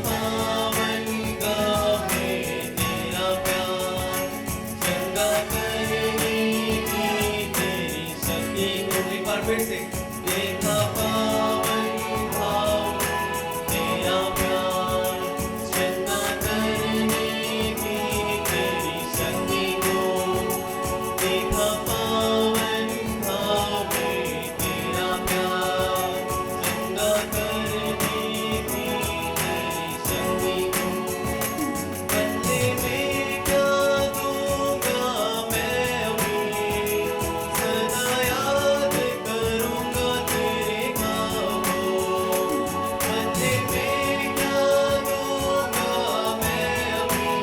पावन गावे तेरा प्यार, चंगा करने की तेरी शक्ति को। एक बार फिर से देखा पावन भाव तेरा प्यार, चंगा करने की तेरी शक्ति को। देखा पावन भाव तेरा प्यार, चंगा करने की तेरी शक्ति को। बदले में क्या दूंगा मैं अभी, सदा याद करूंगा तेरे कामों। बदले में क्या दूंगा मैं अभी,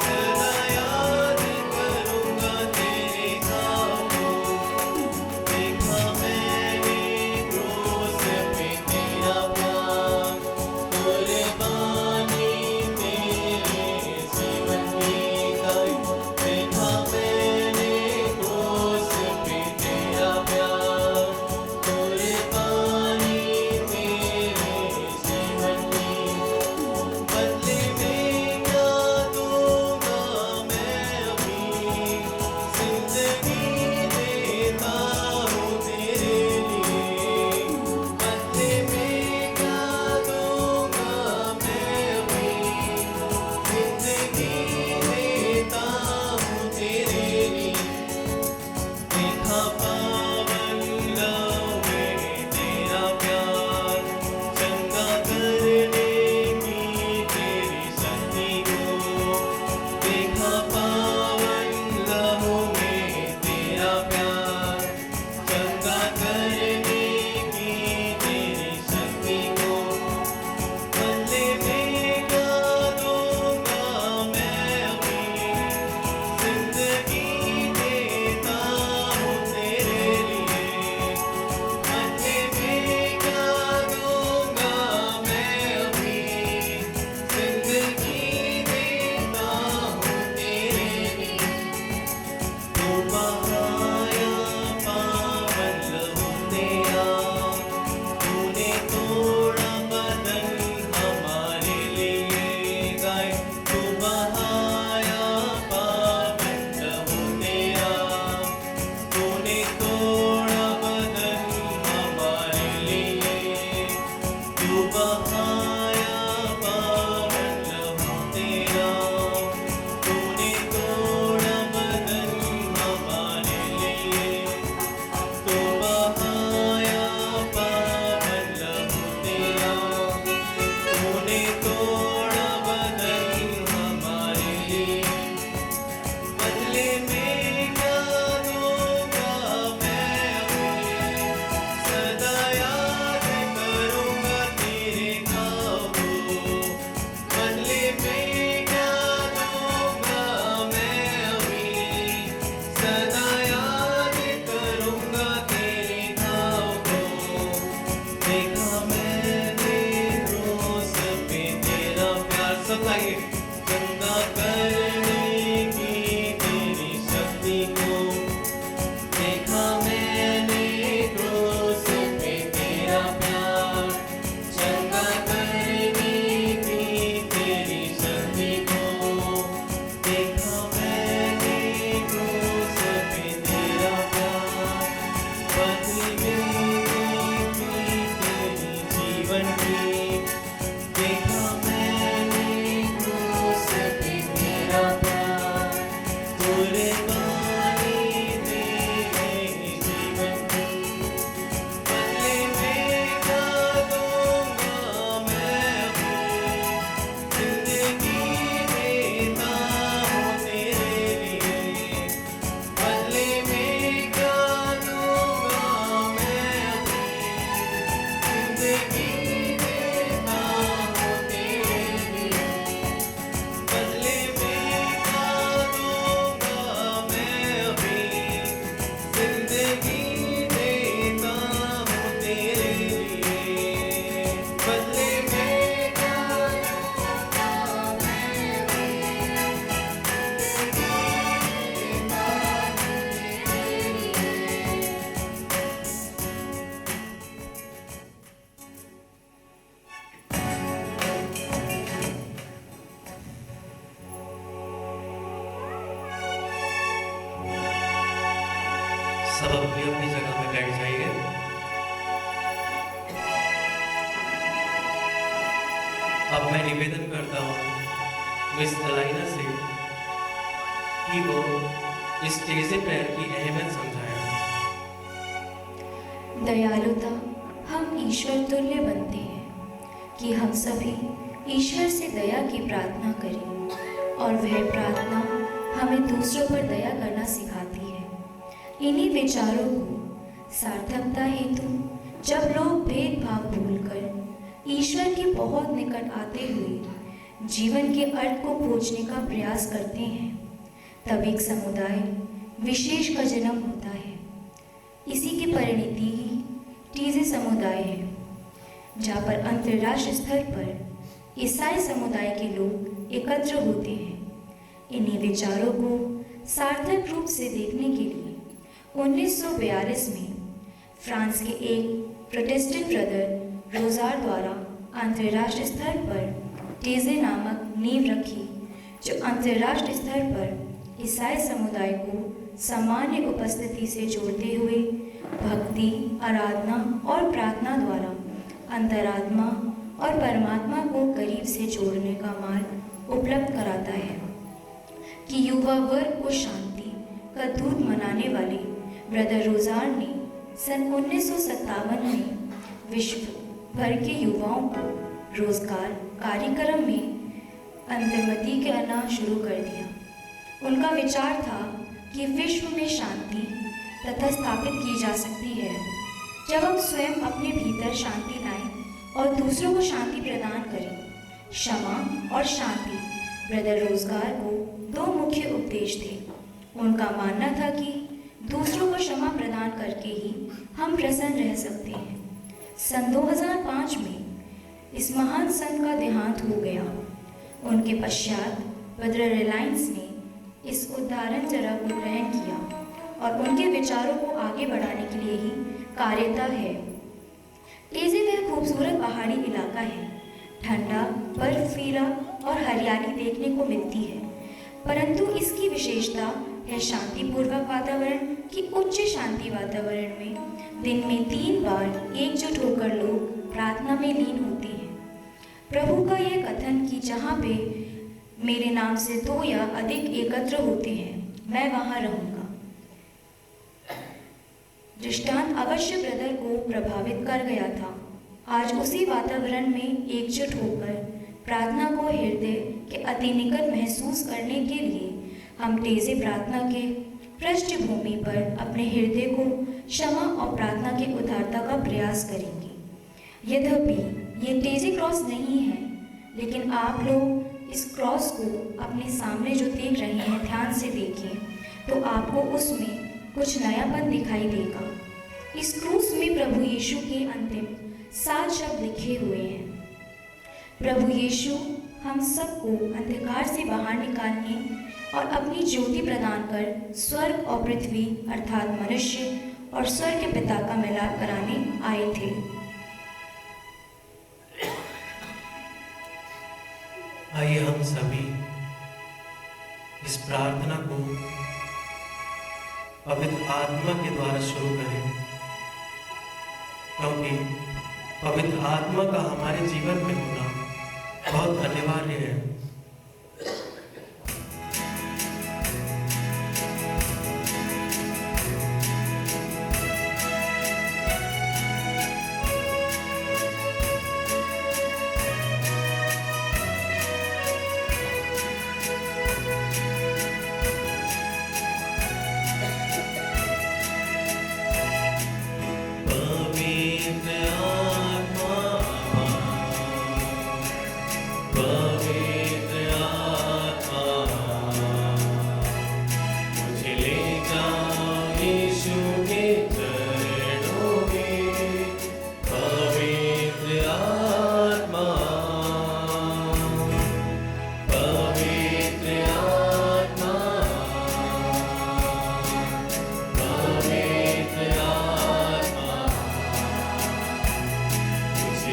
सदा याद करूंगा तेरे कामों। देखा मैंने क्रूस पे तेरा प्यार, कुर्बानी तेरे जीवन की गाई। देखा मैंने क्रूस पे तेरा प्यार, कुर्बानी तेरे जीवन की। बदले में क्या दूंगा मैं अभी, जिंदगी देता हूँ तेरे लिए। बदले में क्या दूंगा मैं अभी, जिंदगी देता हूँ तेरे लिए। देखा पावन गावे तेरा प्यार, चंगा करने की तेरी शक्ति को। देखा पावन लहू में तेरा प्यार, चंगा करने की तेरी शक्ति को। बदले में क्या दूंगा मैं अभी, जिंदगी देता हूँ तेरे लिए। बदले में क्या दूंगा मैं अभी, जिंदगी देता हूँ तेरे लिए। तू बहाया पावन लहू तेरा, तूने तोड़ा बदन हमारे लिए गाए। तू बहाया पावन लहू तेरा, तूने तोड़ा बदन हमारे लिए। तू बहाया पावन लहू तेरा, तूने तोड़ा बदन हमारे लिए। तू बहाया पावन लहू तेरा, तूने तोड़ा बदन हमारे लिए। बदले में क्या दूंगा मैं अभी, सदा याद करूंगा तेरे कामों। बदले में क्या दूंगा मैं अभी, सदा याद करूंगा तेरे कामों। देखा मैंने क्रूस पे तेरा प्यार, सब गाइए। चंगा करने की तेरी शक्ति को। देखा मैंने क्रूस पे तेरा प्यार, चंगा करने की तेरी शक्ति को। देखा मैंने क्रूस पे तेरा प्यार, बदले में तेरी जीवन की। देखा मैंने क्रूस सब अपनी अपनी जगह में बैठ जाइए। अब मैं निवेदन करता हूँ मिस अलाइना से कि वो इस टेज़े प्रेयर की अहमियत समझाएं। दयालुता हम ईश्वर तुल्य बनते हैं कि हम सभी ईश्वर से दया की प्रार्थना करें और वह प्रार्थना हमें दूसरों पर दया करना सिखाती है। इन्हीं विचारों को सार्थकता हेतु जब लोग भेदभाव भूलकर ईश्वर के बहुत निकट आते हुए जीवन के अर्थ को खोजने का प्रयास करते हैं, तब एक समुदाय विशेष का जन्म होता है। इसी की परिणति ही टीजे समुदाय है, जहाँ पर अंतर्राष्ट्रीय स्तर पर ईसाई समुदाय के लोग एकत्र होते हैं। इन्हीं विचारों को सार्थक रूप से देखने के लिए 1942 में फ्रांस के एक प्रोटेस्टेंट ब्रदर रोजार द्वारा अंतर्राष्ट्रीय स्तर पर टेजे नामक नींव रखी, जो अंतर्राष्ट्रीय स्तर पर ईसाई समुदाय को सामान्य उपस्थिति से जोड़ते हुए भक्ति, आराधना और प्रार्थना द्वारा अंतरात्मा और परमात्मा को करीब से जोड़ने का मार्ग उपलब्ध कराता है। कि युवा वर्ग को शांति का दूत मनाने वाले ब्रदर रोजार ने सन 1957 में विश्व भर के युवाओं को रोजगार कार्यक्रम में अंतर्मति करना शुरू कर दिया। उनका विचार था कि विश्व में शांति तथा स्थापित की जा सकती है जब हम स्वयं अपने भीतर शांति लाएं और दूसरों को शांति प्रदान करें। क्षमा और शांति ब्रदर रोजगार को दो मुख्य उपदेश थे। उनका मानना था कि दूसरों को क्षमा प्रदान करके ही हम प्रसन्न रह सकते हैं। सन 2005 में इस महान संत का देहांत हो गया। उनके पश्चात ब्रदर रिलायंस ने इस उदाहरण जरा को ग्रहण किया और उनके विचारों को आगे बढ़ाने के लिए ही कार्यता है। टेजे वह खूबसूरत पहाड़ी इलाका है, ठंडा, बर्फीला और हरियाली देखने को मिलती है, परंतु इसकी विशेषता है शांतिपूर्वक वातावरण की उच्च शांति वातावरण में दिन में 3 बार एकजुट होकर लोग प्रार्थना में लीन होते हैं। प्रभु का यह कथन कि जहाँ पे मेरे नाम से 2 या अधिक एकत्र होते हैं, मैं वहाँ रहूँगा, दृष्टांत अवश्य ब्रदर को प्रभावित कर गया था। आज उसी वातावरण में एकजुट होकर प्रार्थना को हृदय के अति निकट महसूस करने के लिए हम टेजे प्रार्थना के पृष्ठभूमि पर अपने हृदय को क्षमा और प्रार्थना की उदारता का प्रयास करेंगे। यद्यपि ये टेजे क्रॉस नहीं है, लेकिन आप लोग इस क्रॉस को अपने सामने जो देख रहे हैं ध्यान से देखें तो आपको उसमें कुछ नयापन दिखाई देगा। इस क्रूस में प्रभु यीशु के अंतिम 7 शब्द लिखे हुए हैं। प्रभु यीशु हम सबको अंधकार से बाहर निकालने और अपनी ज्योति प्रदान कर स्वर्ग और पृथ्वी अर्थात मनुष्य और स्वर्ग के पिता का मिलाप कराने आए थे। आइए हम सभी इस प्रार्थना को पवित्र आत्मा के द्वारा शुरू करें, क्योंकि पवित्र आत्मा का हमारे जीवन में होना बहुत अनिवार्य है।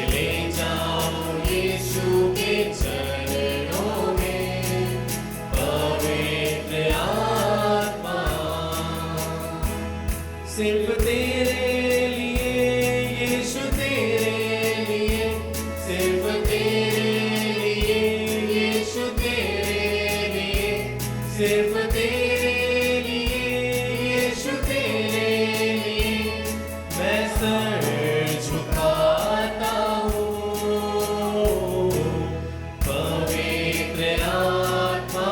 ले जाओ यीशु के चरणों सिर्फ तेरे लिए यीशु तेरे लिए मैं सर झुकाता हूँ। पवित्र आत्मा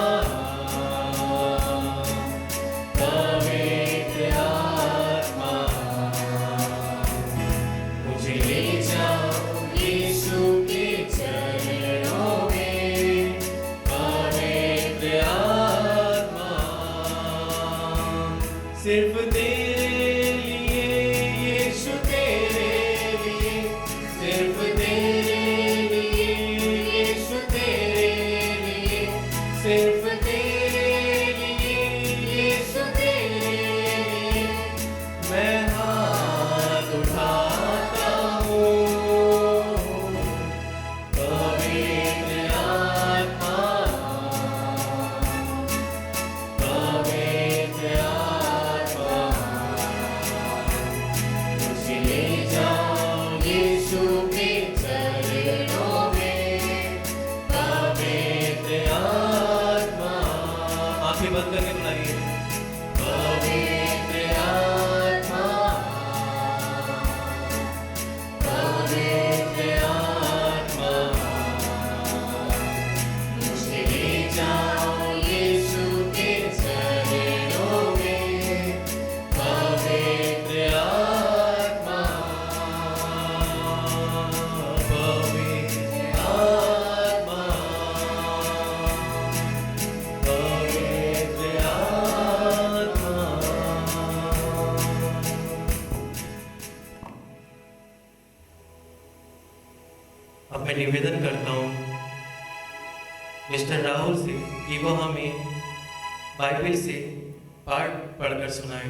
मुझे ले जाओ यीशु के चरणों में। पवित्र आत्मा सिर्फ तेरे लिए यीशु तेरे लिए सिर्फ तेरे लिए यीशु तेरे लिए सिर्फ तेरे लिए यीशु तेरे लिए मैं हाथ उठाता हूँ। पवित्र आत्मा मुझे ले जाओ यीशु के चरणों में। पवित्र आत्मा आंखें बंद करके बुलाइए। पवित्र आत्मा पवित्र आत्मा मुझे ले जाओ यीशु के चरणों में। पवित्र आत्मा पवित्र आत्मा पवित्र आत्मा। अब मैं निवेदन करता हूँ मिस्टर राहुल से कि वो हमें बाइबल से पाठ पढ़कर सुनाए।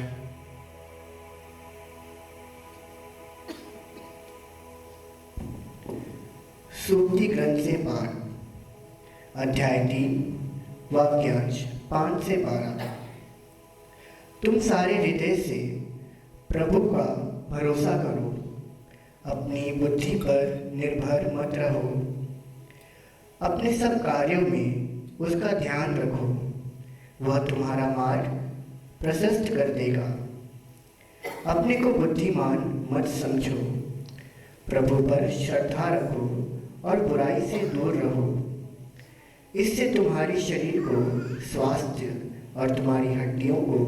सूक्ति ग्रंथ से पाठ अध्याय 3 वाक्यांश 5 से 12। तुम सारे हृदय से प्रभु का भरोसा करो, अपनी बुद्धि पर निर्भर मत रहो। अपने सब कार्यों में उसका ध्यान रखो, वह तुम्हारा मार्ग प्रशस्त कर देगा। अपने को बुद्धिमान मत समझो, प्रभु पर श्रद्धा रखो और बुराई से दूर रहो। इससे तुम्हारी शरीर को स्वास्थ्य और तुम्हारी हड्डियों को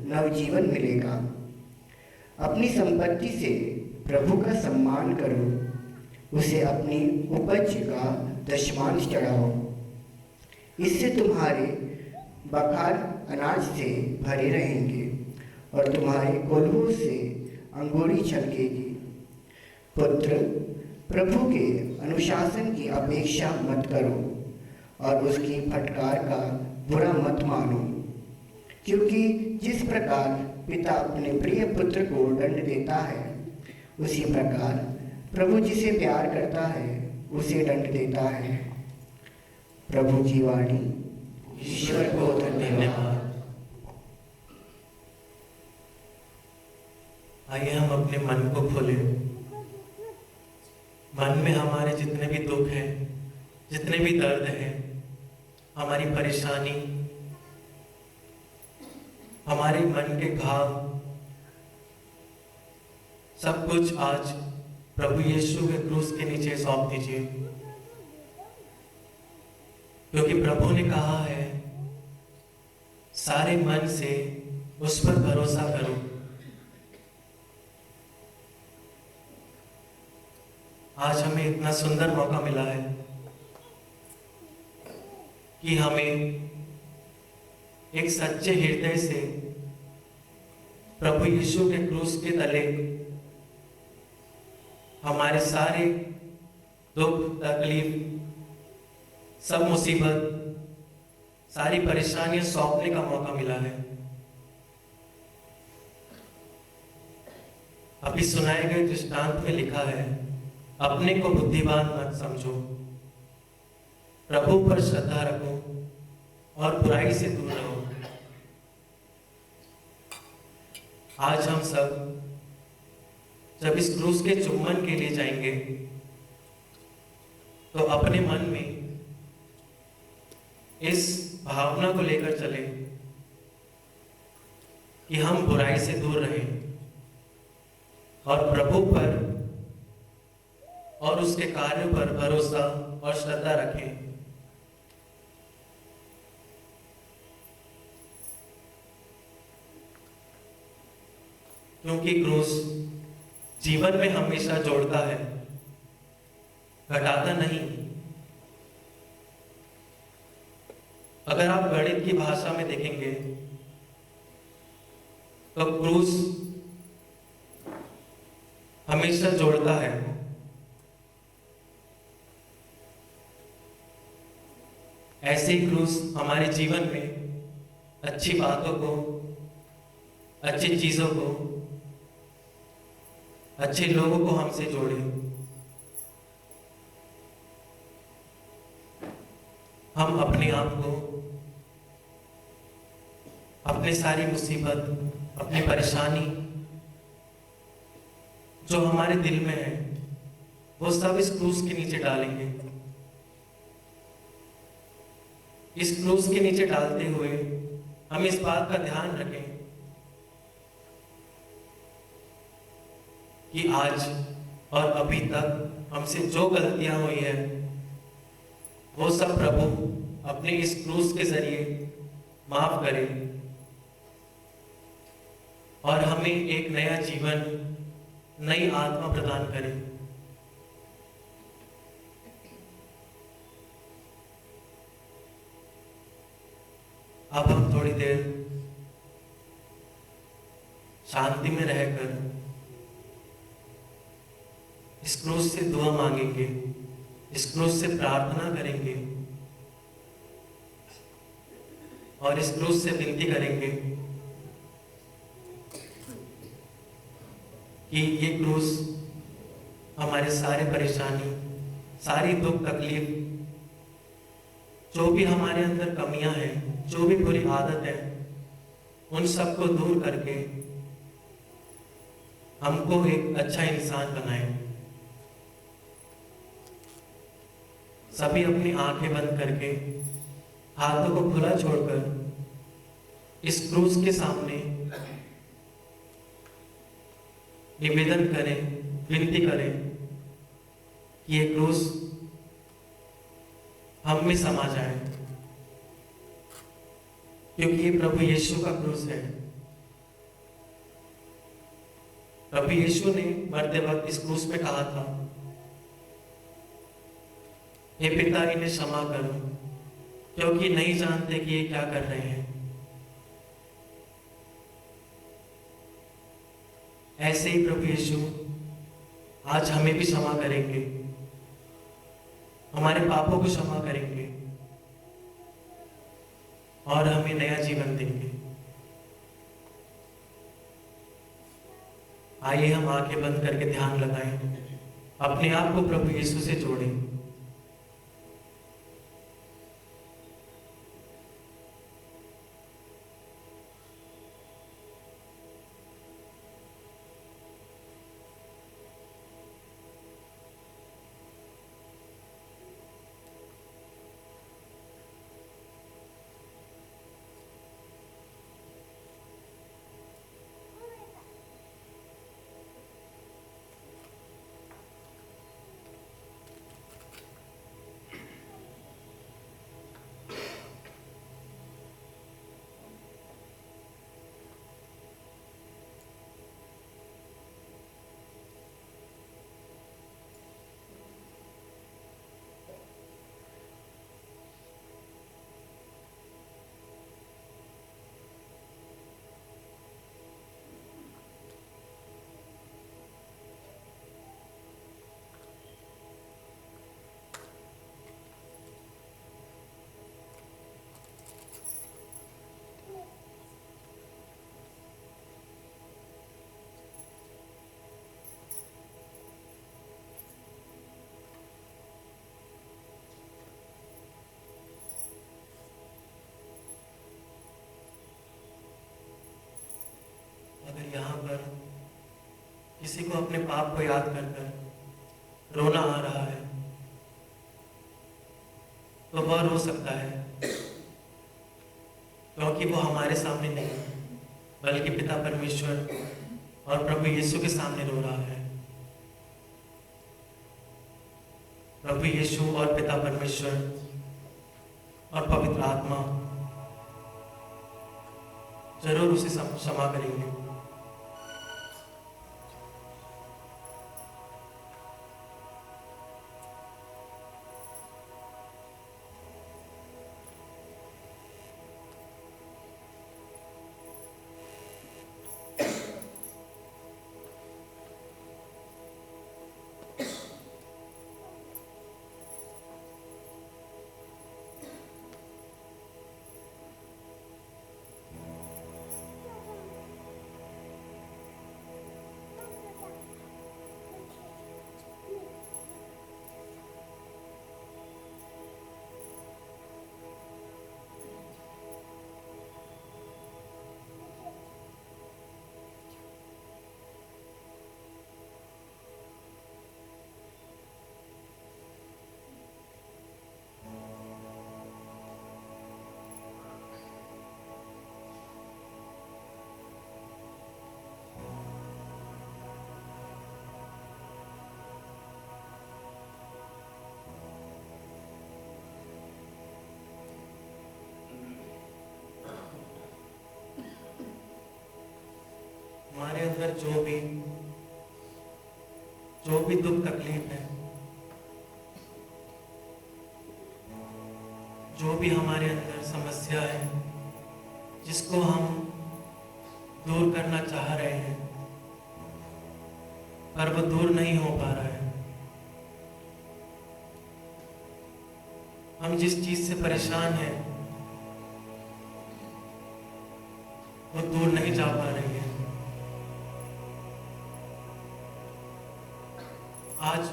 नवजीवन मिलेगा। अपनी संपत्ति से प्रभु का सम्मान करो, उसे अपनी उपज का दशमांश चढ़ाओ। इससे तुम्हारे बखार अनाज से भरे रहेंगे और तुम्हारे कोल्हू से अंगूरी छलकेगी। पुत्र, प्रभु के अनुशासन की अपेक्षा मत करो और उसकी फटकार का बुरा मत मानो, क्योंकि जिस प्रकार पिता अपने प्रिय पुत्र को दंड देता है, उसी प्रकार प्रभु जिसे प्यार करता है उसे दंड देता है। प्रभु की वाणी। ईश्वर को धन्यवाद। आइए हम अपने मन को खोलें। मन में हमारे जितने भी दुख हैं, जितने भी दर्द हैं, हमारी परेशानी, हमारे मन के घाव, सब कुछ आज प्रभु यीशु के क्रूस के नीचे सौंप दीजिए, क्योंकि प्रभु ने कहा है सारे मन से उस पर भरोसा करो। आज हमें इतना सुंदर मौका मिला है कि हमें एक सच्चे हृदय से प्रभु यीशु के क्रूस के तले हमारे सारे दुख, तकलीफ, सब मुसीबत, सारी परेशानियां सौंपने का मौका मिला है। अभी सुनाए गए दृष्टांत में लिखा है, अपने को बुद्धिमान मत समझो, प्रभु पर श्रद्धा रखो और बुराई से दूर रहो। आज हम सब जब इस क्रूस के चुम्बन के लिए जाएंगे तो अपने मन में इस भावना को लेकर चले कि हम बुराई से दूर रहें और प्रभु पर और उसके कार्यों पर भरोसा और श्रद्धा रखें। क्योंकि क्रूस जीवन में हमेशा जोड़ता है, घटाता नहीं। अगर आप गणित की भाषा में देखेंगे तो क्रूस हमेशा जोड़ता है। ऐसे ही क्रूस हमारे जीवन में अच्छी बातों को, अच्छी चीजों को, अच्छे लोगों को हमसे जोड़े। हम अपने आप को, अपनी सारी मुसीबत, अपनी परेशानी जो हमारे दिल में है, वो सब इस क्रूस के नीचे डालेंगे। इस क्रूस के नीचे डालते हुए हम इस बात का ध्यान रखें कि आज और अभी तक हमसे जो गलतियां हुई है वो सब प्रभु अपने इस क्रूस के जरिए माफ करे और हमें एक नया जीवन, नई आत्मा प्रदान करे। अब हम थोड़ी देर शांति में रहकर इस क्रूस से दुआ मांगेंगे, इस क्रूस से प्रार्थना करेंगे और इस क्रूस से विनती करेंगे कि ये क्रूस हमारे सारे परेशानी, सारी दुख तकलीफ, जो भी हमारे अंदर कमियां हैं, जो भी बुरी आदत है, उन सबको दूर करके हमको एक अच्छा इंसान बनाए। सभी अपनी आंखें बंद करके हाथों को खुला छोड़कर इस क्रूस के सामने निवेदन करें, विनती करें कि ये क्रूस हम में समा जाए, क्योंकि ये प्रभु यीशु का क्रूस है। प्रभु यीशु ने मरते वक्त इस क्रूस में कहा था, हे पिता इन्हें क्षमा करो, क्योंकि नहीं जानते कि ये क्या कर रहे हैं। ऐसे ही प्रभु यीशु आज हमें भी क्षमा करेंगे, हमारे पापों को क्षमा करेंगे और हमें नया जीवन देंगे। आइए हम आंखें बंद करके ध्यान लगाएं, अपने आप को प्रभु यीशु से जोड़ें। अगर यहाँ पर किसी को अपने पाप को याद कर कर रोना आ रहा है तो वह रो सकता है, क्योंकि वो हमारे सामने नहीं, बल्कि पिता परमेश्वर और प्रभु यीशु के सामने रो रहा है। प्रभु यीशु और पिता परमेश्वर और पवित्र आत्मा जरूर उसे क्षमा करेंगे। हमारे अंदर जो भी दुख तकलीफ है, जो भी हमारे अंदर समस्या है, जिसको हम दूर करना चाह रहे हैं पर वो दूर नहीं हो पा रहा है, हम जिस चीज से परेशान हैं वो दूर नहीं जा पा रही है। आज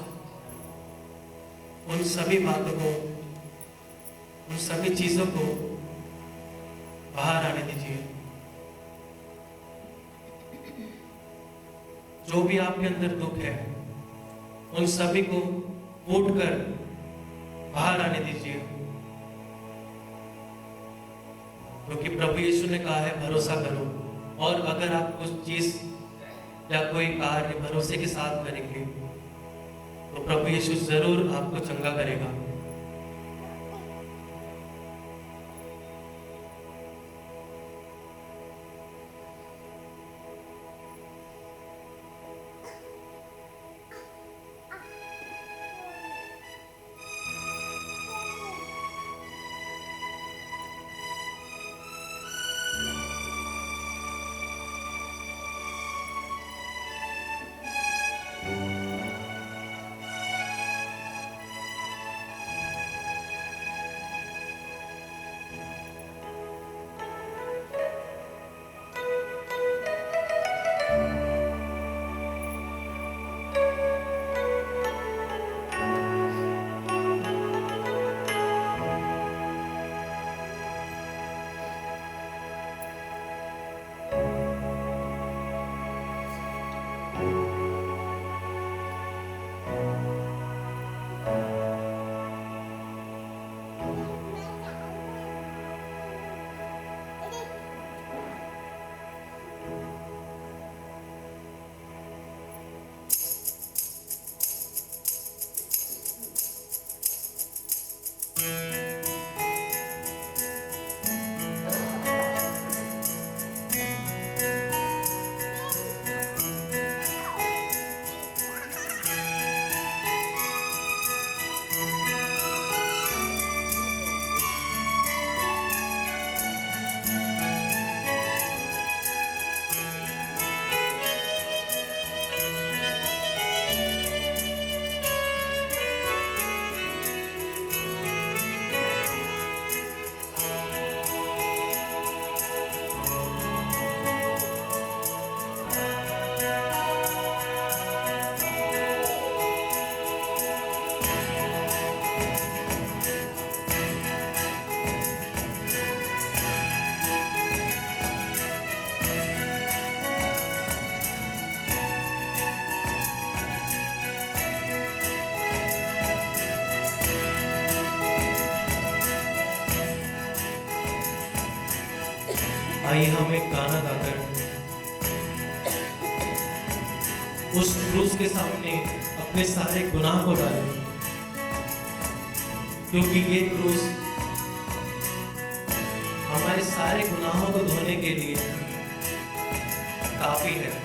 उन सभी बातों को, उन सभी चीजों को बाहर आने दीजिए। जो भी आपके अंदर दुख है उन सभी को उठकर बाहर आने दीजिए, क्योंकि प्रभु यीशु ने कहा है भरोसा करो, और अगर आप कुछ चीज या कोई कार्य भरोसे के साथ करेंगे तो प्रभु यीशु जरूर आपको चंगा करेगा। आइए हम एक गाना गाकर उस क्रूस के सामने अपने सारे गुनाह को डालें, क्योंकि ये क्रूस हमारे सारे गुनाहों को धोने के लिए काफी है।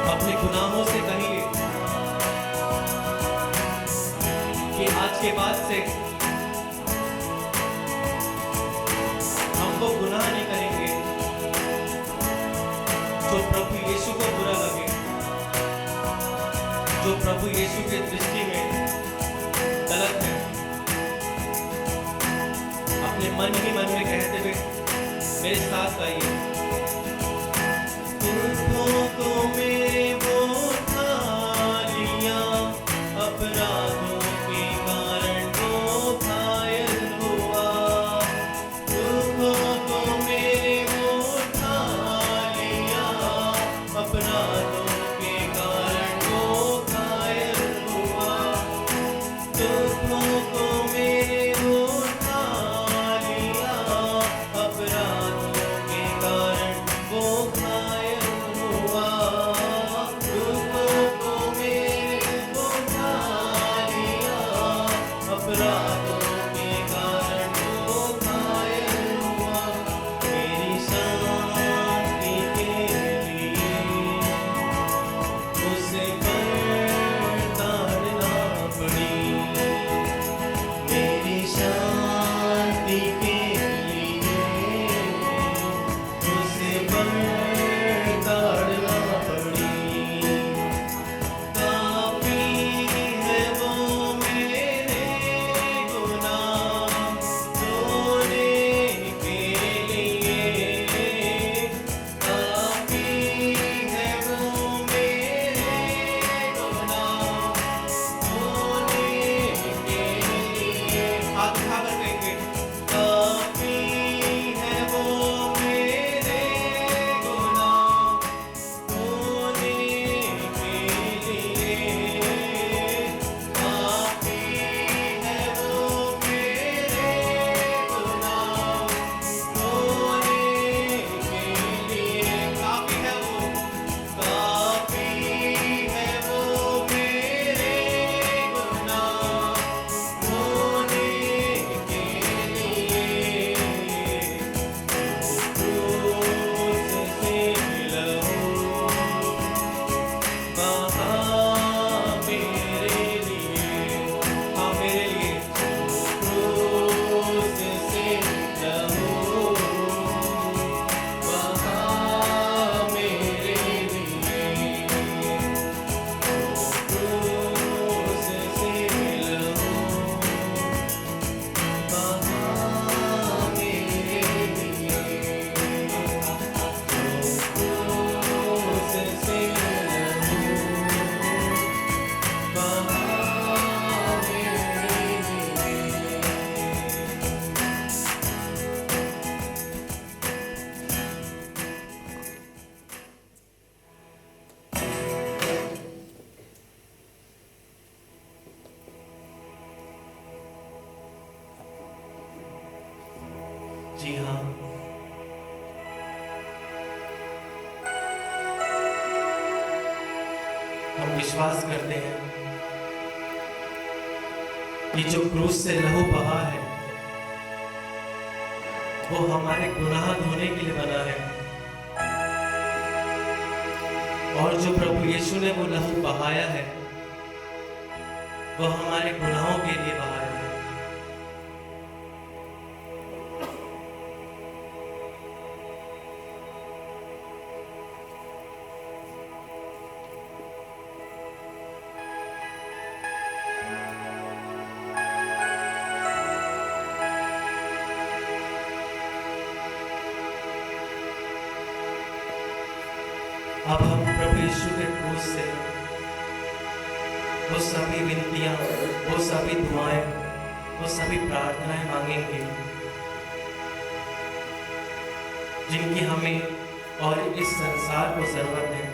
अपने गुनाहों से कहिए कि आज के बाद से हम वो गुनाह नहीं करेंगे जो प्रभु यीशु को बुरा लगे, जो प्रभु यीशु के दृष्टि में गलत है। अपने मन ही मन में कहते हुए मेरे साथ आइए। को मेरे वो थालियां अपराधों के कारण वो घायल हुआ, दुखों को मेरे वो थालियां अपराधों के कारण वो घायल हुआ, दुखों को मेरे वो थालियां अपराधों के कारण जी हाँ, हम विश्वास करते हैं कि जो क्रूस से लहू बहा है वो हमारे गुनाह धोने के लिए बना है, और जो प्रभु यीशु ने वो लहू बहाया है वो हमारे गुनाहों के लिए बहाया है। अब हम प्रभु यीशु के क्रूस से वो सभी विनतियां, वो सभी दुआएं, वो सभी प्रार्थनाएं मांगेंगे जिनकी हमें और इस संसार को जरूरत है।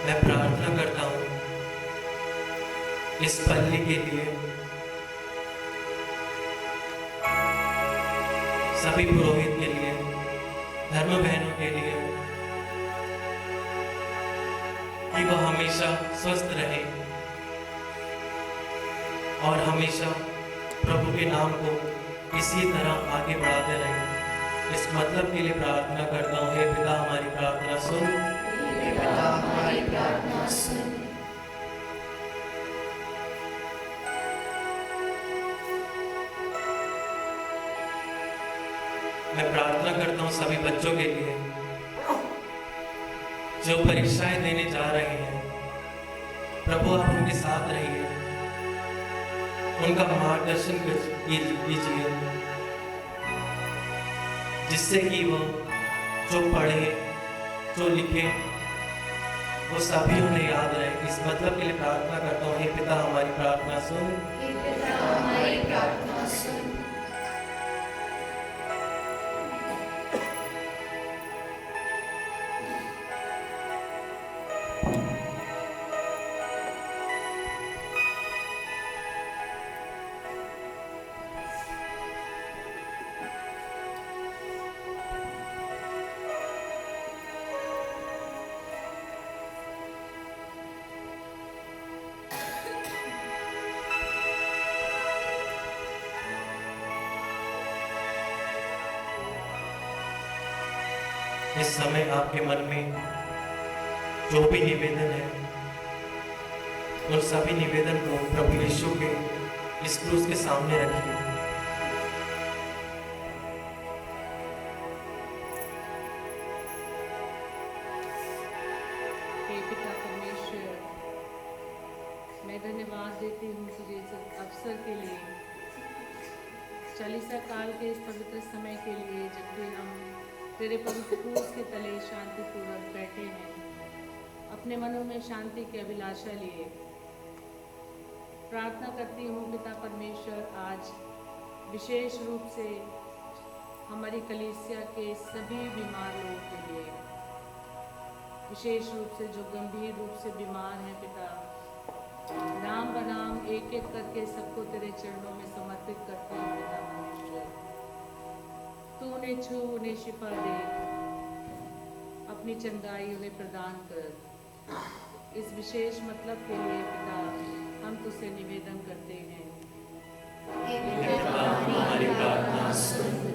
मैं प्रार्थना करता हूँ इस पल्ली के लिए, सभी पुरोहित के लिए, धर्म बहनों के लिए, कि वह हमेशा स्वस्थ रहे और हमेशा प्रभु के नाम को इसी तरह आगे बढ़ाते रहे। इस मतलब के लिए प्रार्थना करता हूँ, हे पिता हमारी प्रार्थना सुन, हे पिता हमारी प्रार्थना सुन। मैं प्रार्थना करता हूँ सभी बच्चों के लिए जो परीक्षाएं देने जा रहे हैं। प्रभु आप उनके साथ रहिए, उनका मार्गदर्शन कीजिए, जिससे कि वो जो पढ़े, जो लिखे, वो सभी उन्हें याद रहे। इस मतलब के लिए प्रार्थना करता हूँ, हे पिता हमारी प्रार्थना सुन, हे पिता हमारी प्रार्थना सुन। इस समय आपके मन में जो भी निवेदन है, उन सभी निवेदन को प्रभु यीशु के इस क्रूस के सामने रखिए। हे पिता परमेश्वर, मैं धन्यवाद देती हूँ तुझे इस अवसर के लिए, चालीसा काल के इस पवित्र समय के लिए, जबकि हम तेरे पवित्र क्रूस के तले शांतिपूर्वक बैठे हैं, अपने मनों में शांति की अभिलाषा लिए। प्रार्थना करती हूँ पिता परमेश्वर, आज विशेष रूप से हमारी कलीसिया के सभी बीमार लोगों के लिए, विशेष रूप से जो गंभीर रूप से बीमार हैं पिता, नाम बनाम एक एक करके सबको तेरे चरणों में समर्पित करते हैं पिता परमेश्वर। तू उन्हें छू, उन्हें शिफा दे, अपनी चंगाई उन्हें प्रदान कर। इस विशेष मतलब के लिए पिता हम तुझसे निवेदन करते हैं। हे पिता हमारी प्रार्थना सुन।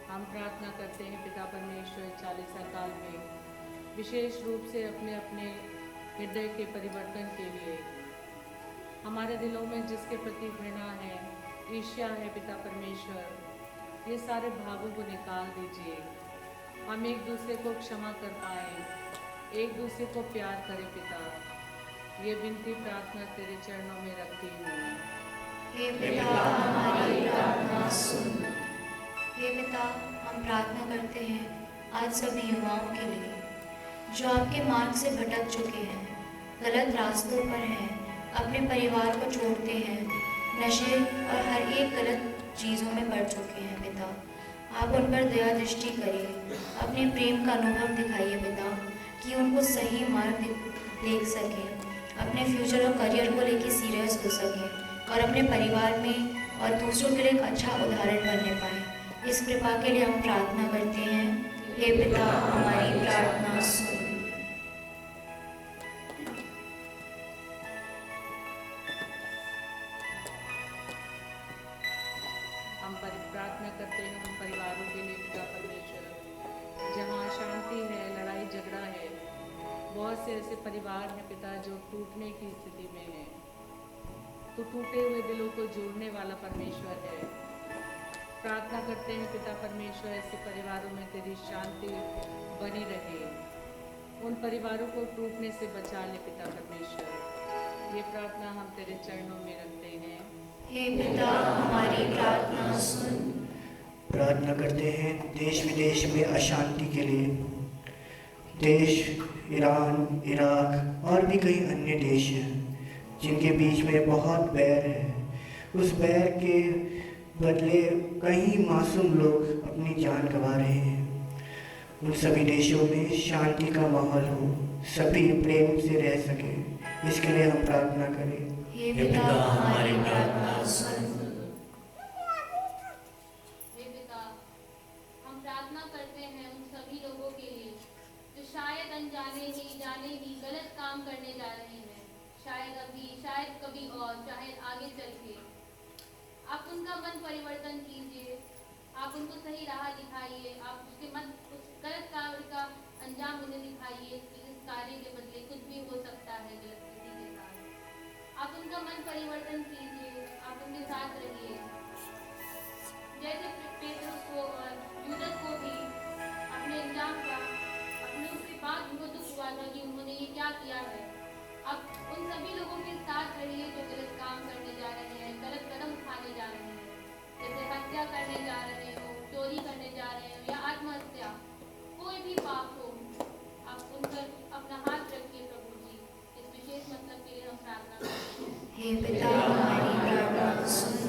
हम प्रार्थना करते हैं पिता परमेश्वर, चालीसा काल में विशेष रूप से अपने अपने हृदय के परिवर्तन के लिए, हमारे दिलों में जिसके प्रति घृणा है, ईर्ष्या है पिता परमेश्वर, ये सारे भावों को निकाल दीजिए। हम एक दूसरे को क्षमा कर पाए, एक दूसरे को प्यार करें पिता। ये विनती प्रार्थना तेरे चरणों में रखती हूँ। हे पिता हमारी प्रार्थना सुन। हे पिता, हम प्रार्थना करते हैं आज सभी युवाओं के लिए जो आपके मार्ग से भटक चुके हैं, गलत रास्तों पर हैं, अपने परिवार को छोड़ते हैं, नशे और हर एक गलत चीज़ों में पड़ चुके हैं। पिता, आप उन पर दया दृष्टि करिए, अपने प्रेम का अनुभव दिखाइए पिता, कि उनको सही मार्ग देख सकें, अपने फ्यूचर और करियर को लेकर सीरियस हो सकें और अपने परिवार में और दूसरों के लिए एक अच्छा उदाहरण बनने पाए। इस कृपा के लिए हम प्रार्थना करते हैं। हे पिता, हमारी प्रार्थना सुन। हम प्रार्थना करते हैं उन परिवारों के लिए पिता परमेश्वर, जहाँ शांति है, लड़ाई झगड़ा है। बहुत से ऐसे परिवार हैं पिता जो टूटने की स्थिति में हैं। तो टूटे हुए दिलों को जोड़ने वाला परमेश्वर है। प्रार्थना करते हैं पिता परमेश्वर, ऐसे परिवारों में तेरी शांति बनी रहे, उन परिवारों को टूटने से बचा ले पिता परमेश्वर। ये प्रार्थना हम तेरे चरणों में रखते हैं। हे पिता, हमारी प्रार्थना सुन। प्रार्थना करते हैं देश विदेश में अशांति के लिए। देश ईरान, इराक और भी कई अन्य देश हैं जिनके बीच में बहुत बैर है। उस बैर के बदले कई मासूम लोग अपनी जान गंवा रहे हैं। उन सभी देशों में शांति का माहौल हो, सभी प्रेम से रह सके, इसके लिए हम प्रार्थना करें। हे पिता, हमारी प्रार्थना सुन। हे पिता, हम प्रार्थना करते हैं उन सभी लोगों के लिए जो शायद अनजाने ही जाने ही गलत काम करने जा रहे हैं, शायद अभी, शायद कभी और, शायद आगे चल के। आप उनका मन परिवर्तन कीजिए, आप उनको सही राह दिखाइए, आप उस गलत कार्य का अंजाम उन्हें दिखाइए कि इस कार्य के बदले कुछ भी हो सकता है गलत किसी के साथ। आप उनका मन परिवर्तन कीजिए, आप उनके साथ रहिए। जैसे पेतरुस को और यूदस को भी अपने अंजाम का, अपने उसके बाद उनको दुख हुआ था कि उन्होंने ये क्या किया है। आप उन सभी लोगों के साथ रहिए जो गलत काम करने जा रहे हैं, गलत कदम उठाने जा रहे हैं, जैसे हत्या करने जा रहे हो, चोरी करने जा रहे हो या आत्महत्या, कोई भी पाप हो, आप उन पर अपना हाथ रखिए प्रभु जी। इस विशेष मतलब के लिए हम प्रार्थना करते हैं। हे पिता, हमारी प्रार्थना सुन।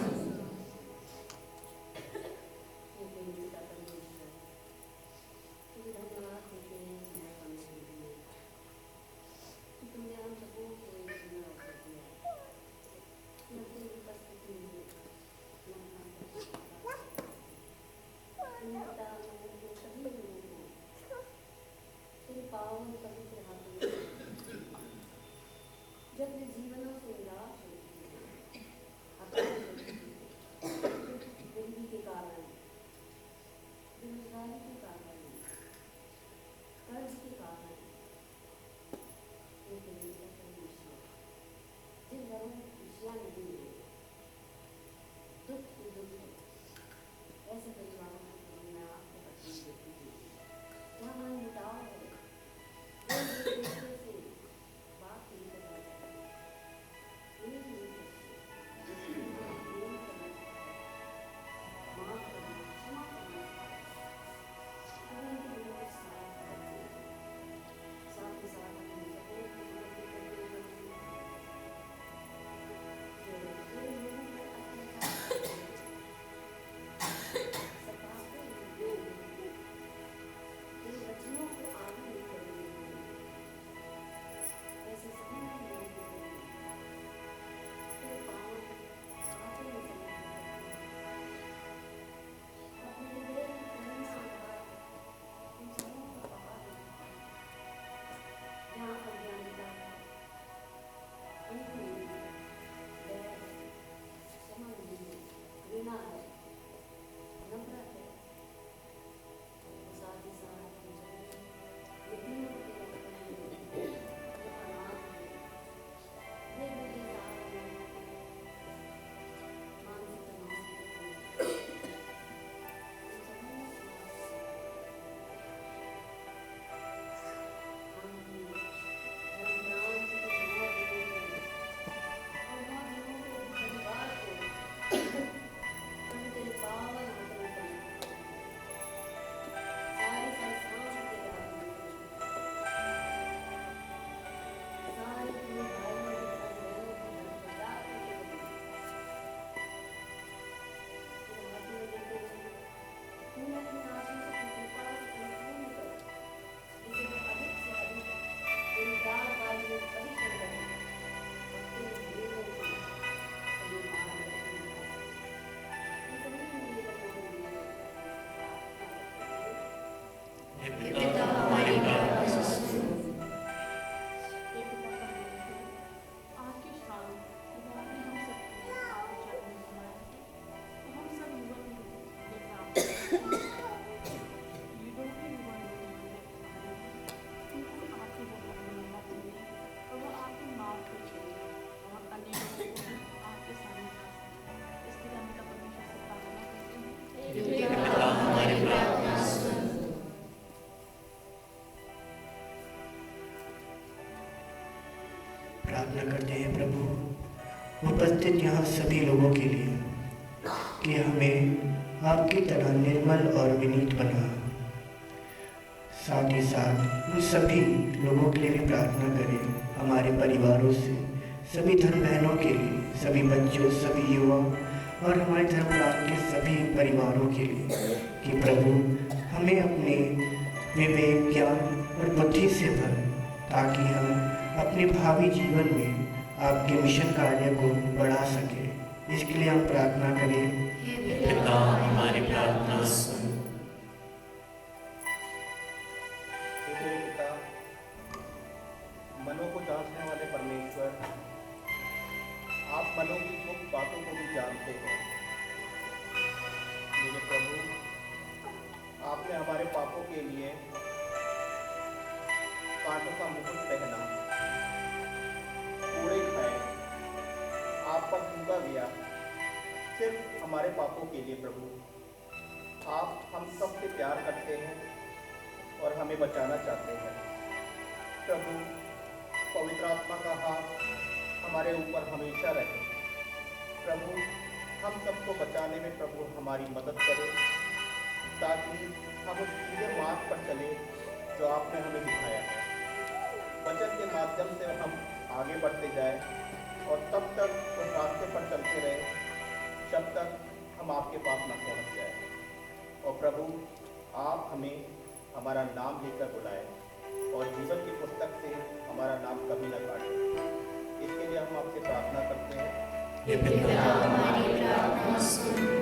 हे पिता हमारी प्रार्थना सुनो। आपकी शान आपने हम सबको आपके चरणों में बनाया है। हम सब युवक ये प्राप्त लीडरों के युवा उनको आपकी जगह मिलना चाहिए और वो आपके मार्ग पर चले और अन्य लोगों को भी आपके सामने ला सकें। इसके लिए हम तब परमेश्वर से प्रार्थना करते हैं। हे पिता हमारी प्रार्थना सुनो। प्रार्थना करते हैं प्रभु उपस्थित यहाँ सभी लोगों के लिए कि हमें आपकी तरह निर्मल और विनीत बना। साथ ही साथ उन सभी लोगों के लिए भी प्रार्थना करें, हमारे परिवारों से, सभी धर्म बहनों के लिए, सभी बच्चों, सभी युवा और हमारे धर्मराज के सभी परिवारों के लिए कि प्रभु हमें अपने विवेक, ज्ञान और बुद्धि से भर, ताकि हम अपने भावी जीवन में आपके मिशन कार्य को बढ़ा सके। इसके लिए हम प्रार्थना करें। हे पिता हमारी प्रार्थना सुनो। हे मेरे पिता, मनों को जांचने वाले परमेश्वर, आप मनों की गुप्त बातों को भी जानते हैं। मेरे प्रभु, आपने हमारे पापों के लिए कांटों का मुकुट पहना, कूड़े खाए, आप पर थूका गया, सिर्फ हमारे पापों के लिए। प्रभु, आप हम सब से प्यार करते हैं और हमें बचाना चाहते हैं। प्रभु, पवित्र आत्मा का हाथ हमारे ऊपर हमेशा रहे। प्रभु, हम सबको बचाने में प्रभु हमारी मदद करें, ताकि हम उस सीधे मार्ग पर चले जो आपने हमें दिखाया है। वचन के माध्यम से हम आगे बढ़ते जाए और तब तक उस रास्ते पर चलते रहे जब तक हम आपके पास न पहुंच जाए। और प्रभु, आप हमें हमारा नाम लेकर बुलाए और जीवन की पुस्तक से हमारा नाम कभी न काटें। इसके लिए हम आपसे प्रार्थना करते हैं। हे पिता हमारी प्रार्थना सुनो।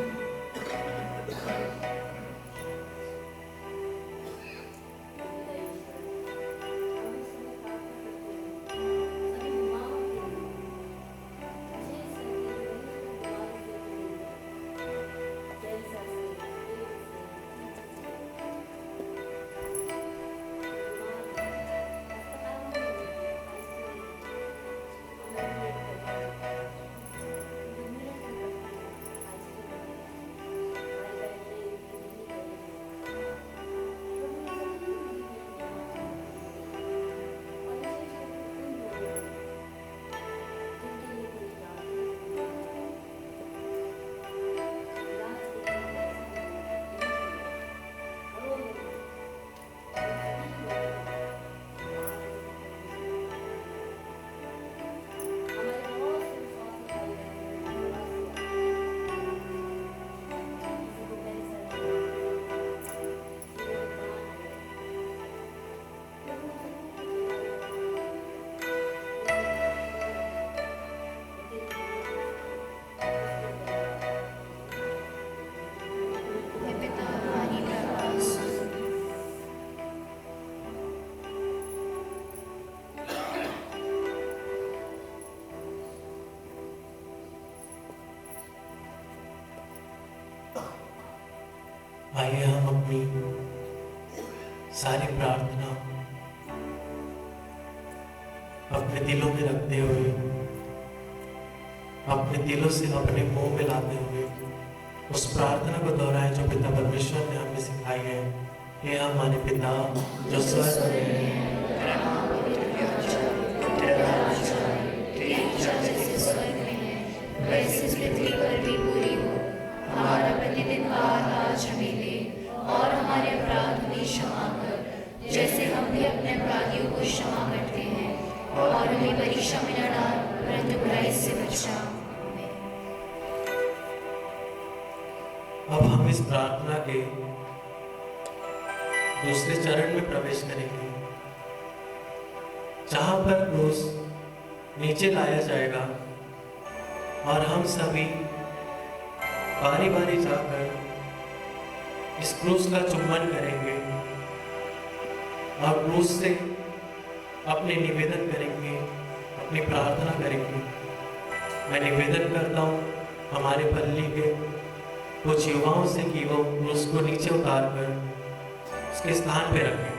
आइए हम अपनी सारी प्रार्थना अपने दिलों में रखते हुए, अपने दिलों से अपने मुंह में लाते हुए उस प्रार्थना को दोहराएं जो पिता परमेश्वर ने हमें सिखाई है। हे हमारे पिता जो स्वर्ग में है, तेरा नाम पवित्र हो जाए, तेरा राज्य आए, तेरी इच्छा जैसे स्वर्ग में है वैसे पृथ्वी पर भी पूरी हो। हमारा प्रतिदिन का आहार आज हमें दे और हमारे अपराध हमें क्षमा कर, जैसे हम भी अपने अपराधियों को क्षमा करते हैं, और हमें परीक्षा में न डाल परंतु बुराई से बचा। अब हम इस प्रार्थना के दूसरे चरण में प्रवेश करेंगे, जहां पर क्रूस नीचे लाया जाएगा और हम सभी बारी बारी जाकर इस क्रूस का चुम्बन करेंगे और क्रूस से अपने निवेदन करेंगे, अपनी प्रार्थना करेंगे। मैं निवेदन करता हूँ हमारे पल्ली के कुछ युवाओं से कि वो क्रूस को नीचे उतार कर उसके स्थान पे रखें।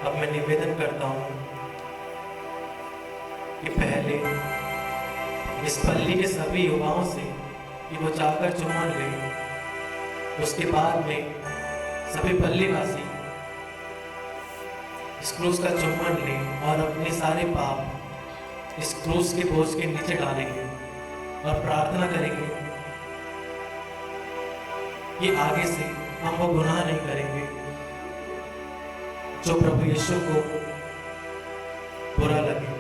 अब मैं निवेदन करता हूँ कि पहले इस पल्ली के सभी युवाओं से कि वो जाकर चुम्बन ले, उसके बाद में सभी पल्लीवासी इस क्रूस का चुम्बन लें और अपने सारे पाप इस क्रूस के बोझ के नीचे डालेंगे और प्रार्थना करेंगे कि आगे से हम वो गुनाह नहीं करेंगे जो प्रभु यीशु को बुरा लगे।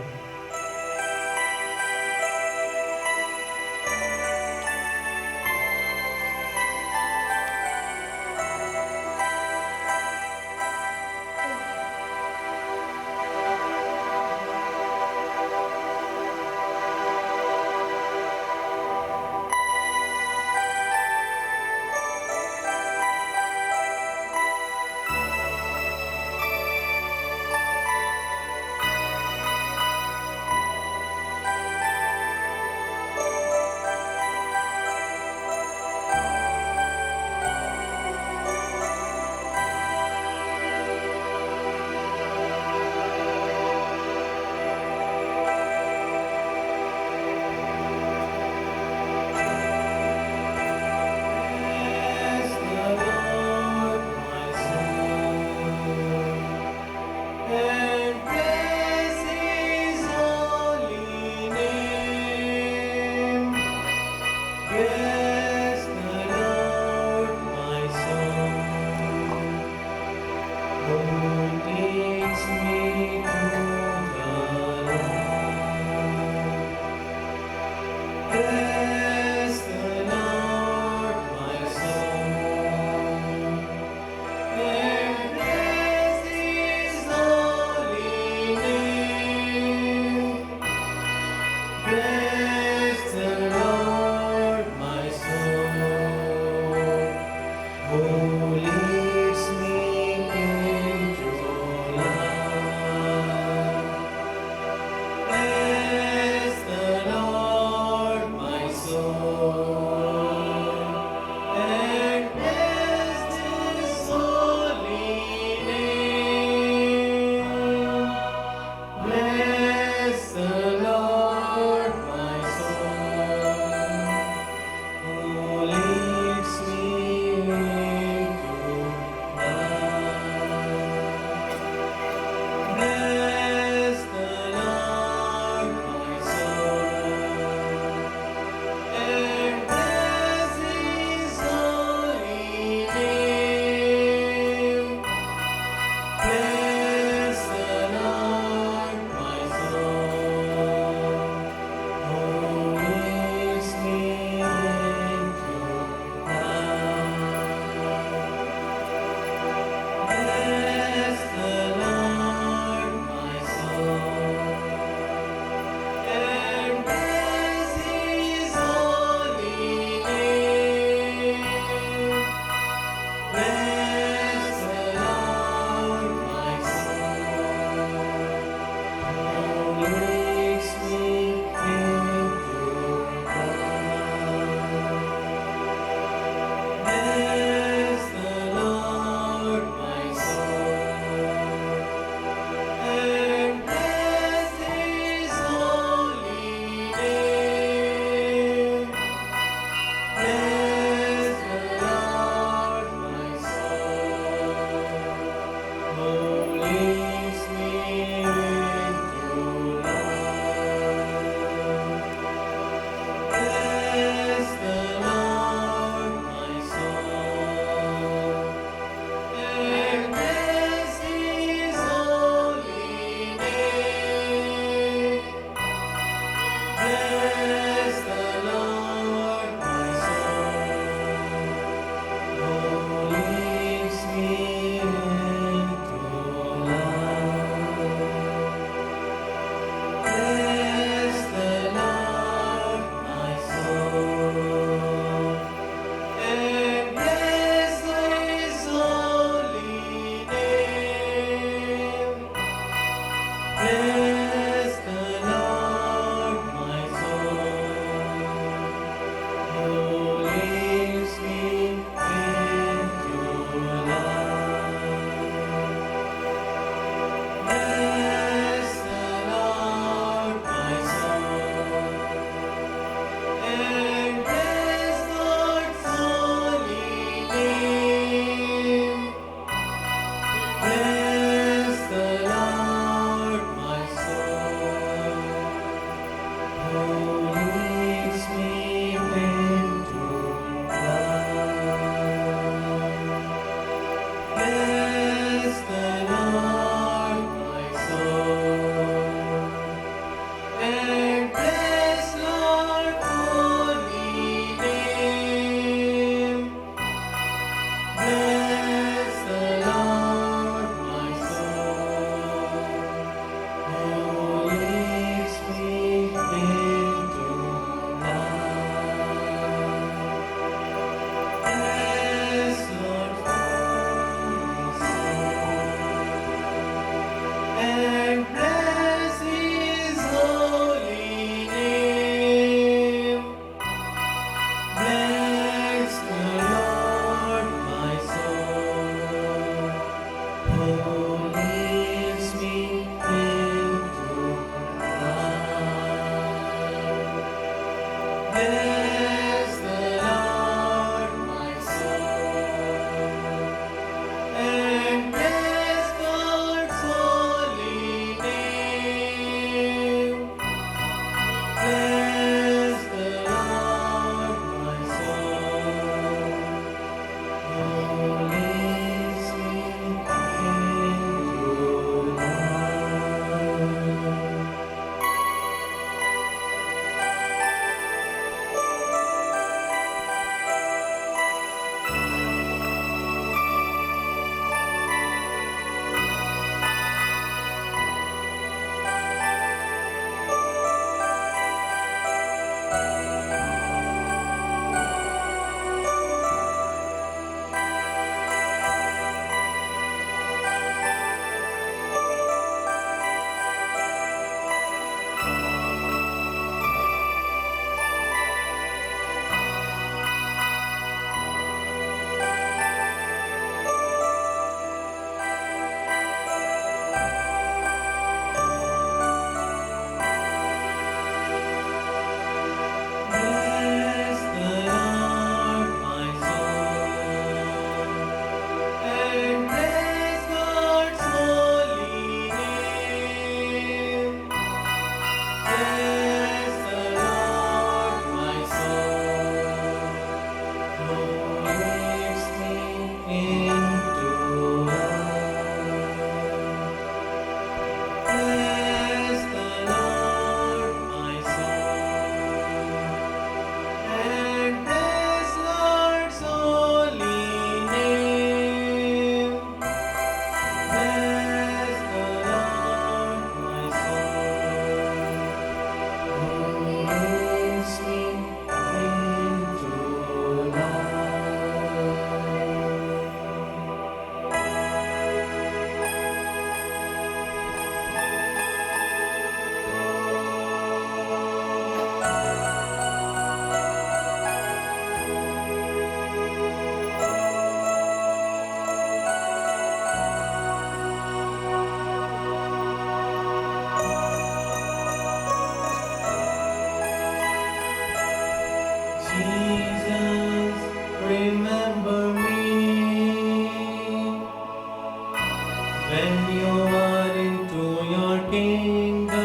when you are into your kingdom.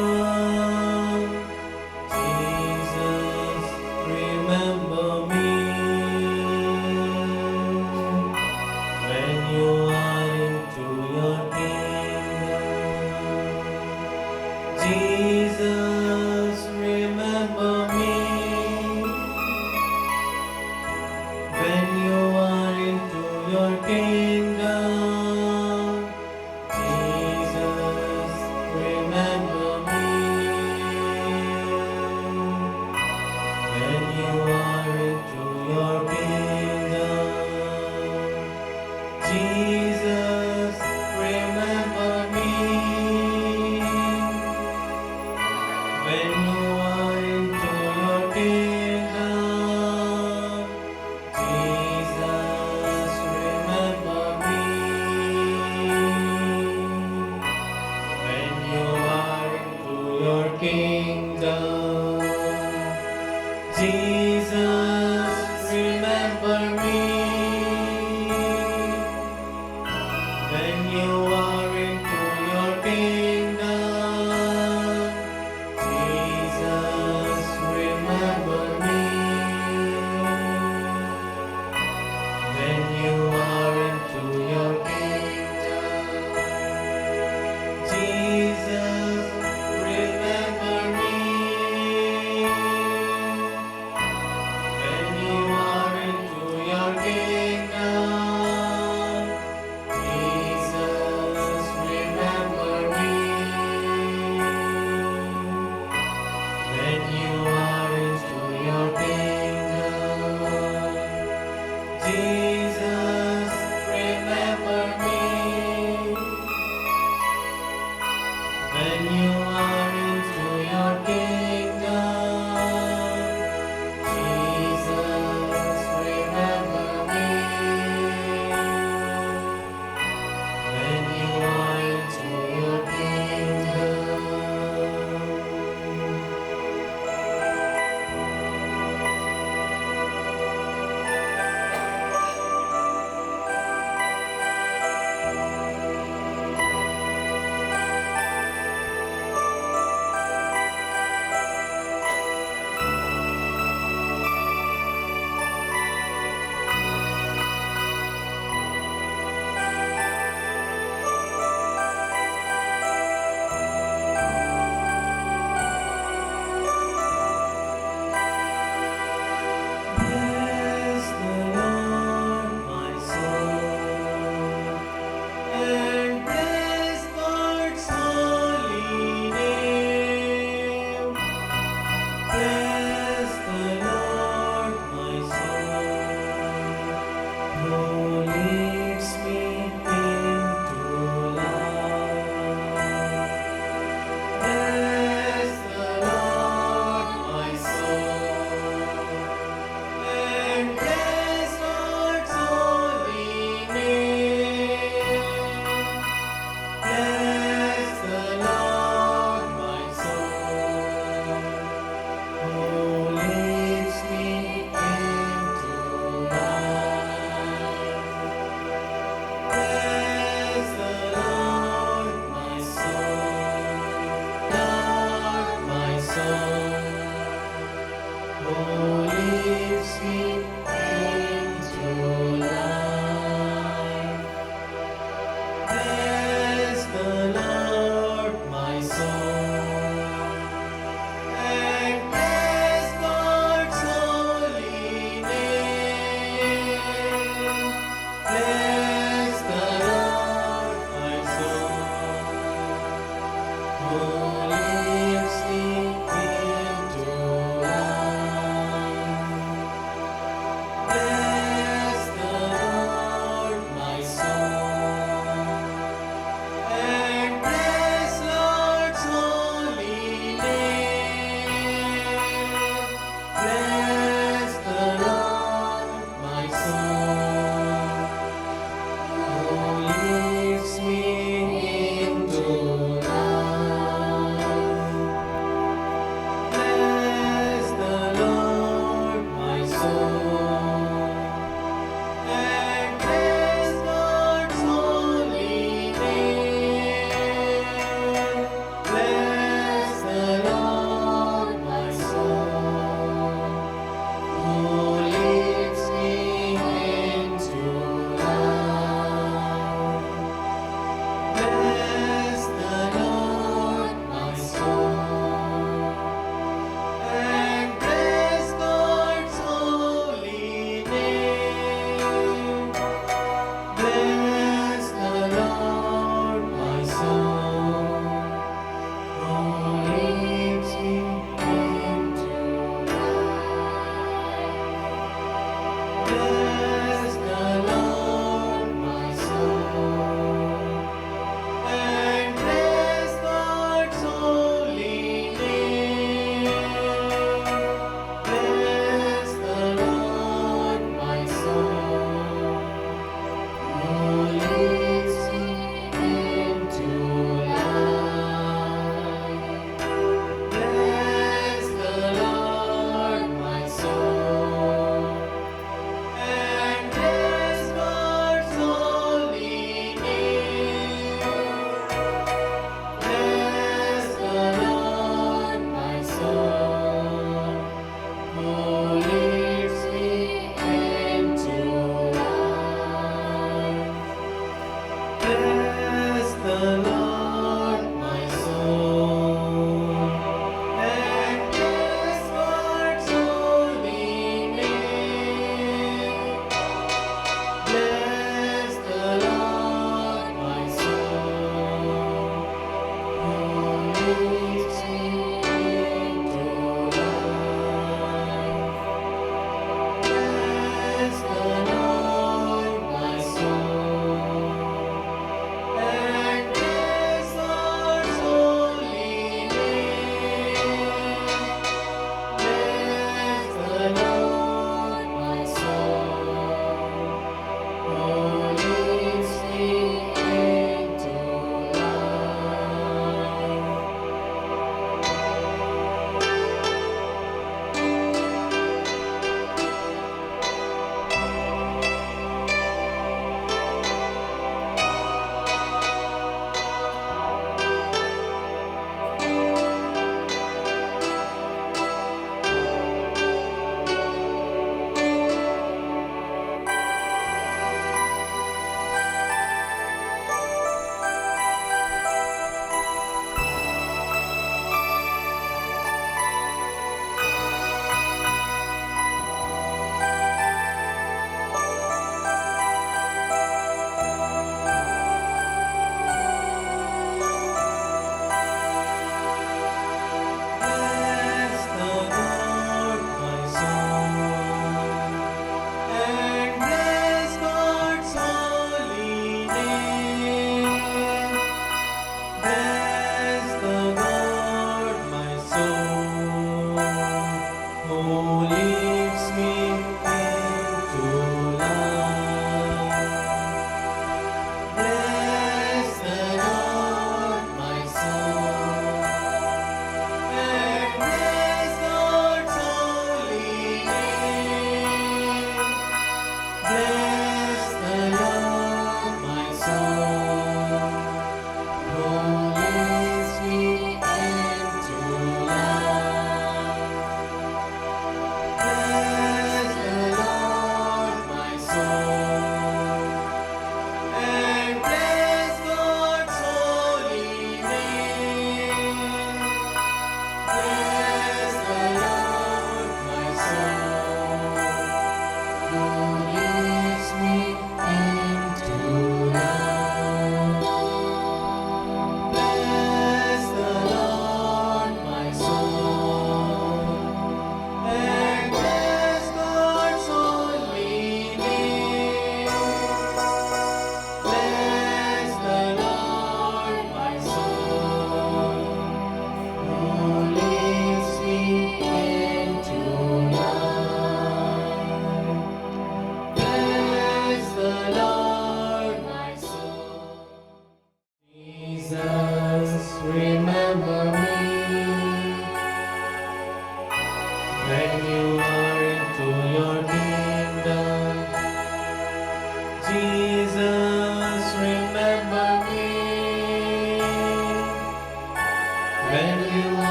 Jesus, remember me when you are into your kingdom. Jesus, remember me when you are into your kingdom. Jesus, remember me when you are into your kingdom. Jesus, remember me when you are into your kingdom. Jesus, remember me when you are into your kingdom. Jesus, remember me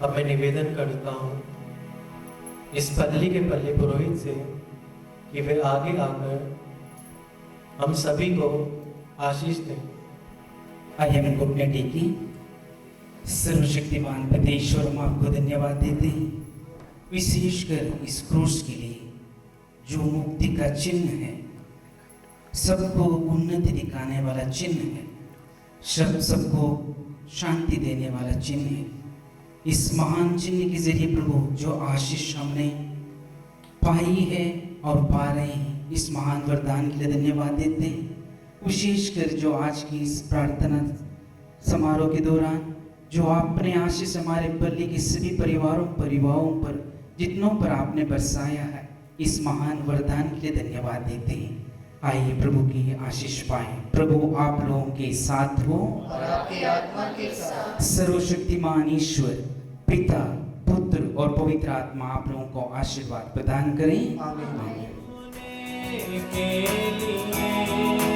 अब मैं निवेदन करता हूँ इस पदली के पल्ली पुरोहित से कि वे आगे आकर हम सभी को आशीष दें। आइए हम घुटने टेकी। सर्वशक्तिमान परमेश्वर, हम आपको धन्यवाद देते हैं, विशेषकर इस क्रूस के लिए जो मुक्ति का चिन्ह है, सबको उन्नति दिखाने वाला चिन्ह है, सबको शांति देने वाला चिन्ह है। इस महान चिन्ह के जरिए प्रभु जो आशीष हमने पाई है और पा रहे हैं, इस महान वरदान के लिए धन्यवाद देते हैं। विशेषकर जो आज की इस प्रार्थना समारोह के दौरान जो आपने आशीष हमारे पल्ली के सभी परिवारों पर जितनों पर आपने बरसाया है, इस महान वरदान के लिए धन्यवाद देते हैं। आइए प्रभु की आशीष पाएं। प्रभु आप लोगों के साथ हो और आपकी आत्मा के साथ। सर्वशक्तिमान ईश्वर पिता, पुत्र और पवित्र आत्मा आप लोगों को आशीर्वाद प्रदान करें। आमीन। के लिए